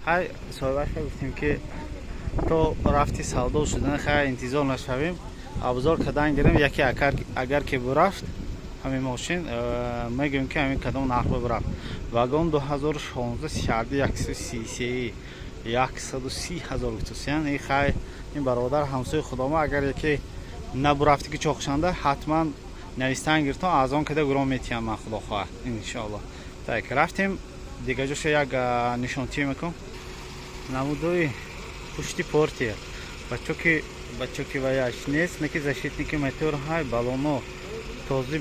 های صحبت گفتیم که تو رفتی سودا شدن خیلی انتظار نشویم ابزار کدان گیریم یکی اگر که برفت همین ماشین میگیم که همین کدام نرخ برفت واگن 2016 شرده 130,000 توسیان این خیلی این برادر همسایه خدا ما اگر یکی نبرفتی که چاخشنده حتما نویستن گرفتم از آن کده گرام میتیم من خدا خواه انشاءالله так رفتیم دیگه جوش یک نشانتی میکنم نمودوی пушти портия бачоки ваяш нест неки защитники мотор ҳай балоно този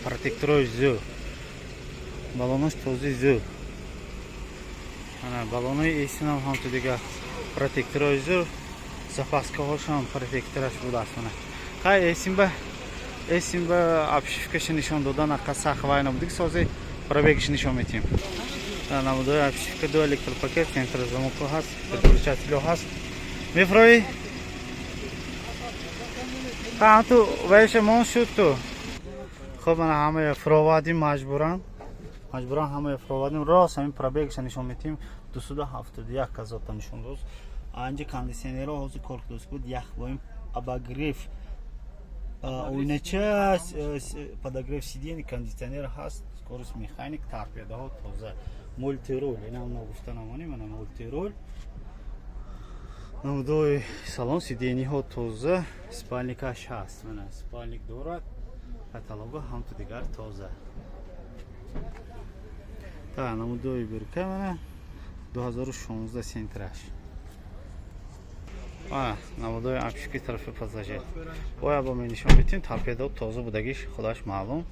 протекторои зӯ балонош този зӯ ана балонои эсинам ҳамту дига протекторои зӯ запаскаҳошам протектораш будааст ана ҳай эсим ба обшивкаша нишон додан ақа сахт вай набуди сози пробегиш нишон метиҳем намудои обшивка ду электропакет центрозамоко ҳаст переключателё ҳаст мефрои ту вайша мон шуд ту хуб мана ҳамаи фровадим маҷбуран ҳамаи фровадим рост ҳамин пробегиша нишон метиҳем 271,000 нишон доз анҷи кондисионеро ҳозир кор кудост буд яхбоим обогрев ойнача подогрев сидени кондиционер ҳаст скорост механик торпедаҳо тоза мультирол инам нагуфта намонем мана мультирол намудои салон сидениҳо тоза спальникаш ҳаст мана спальник дорад каталого ҳамту дигар тоза та намудои бирка мана 2016 сентраш намудои обшивки тарафи пассажир боя бо менишон метим торпедао тоза будагиш худаш маълум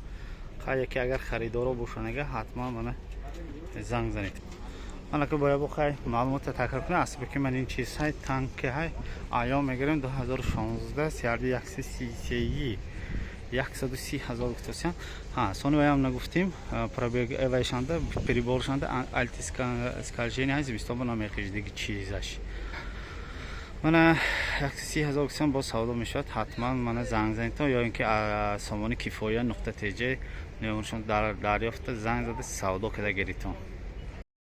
яке агар харидоро бошанага ҳатман мана занг занед мана ки боя бо хай маълумота такрор кунем асбо ки ман ин чиз ҳай танки ҳай аён мегирем 2016 сиарди 130,000 тосян сони ваям нагуфтим пробег эвайшанда переборшанда антискалжени ҳай зимистон намехиш диги чизаш мана 130,000 тосян бо савдо мешавад ҳатман мана занг занедтон ё ин ки сомони кифоя нуқта тҷ неоншон дар дарёфта занг зада савдо када гиритон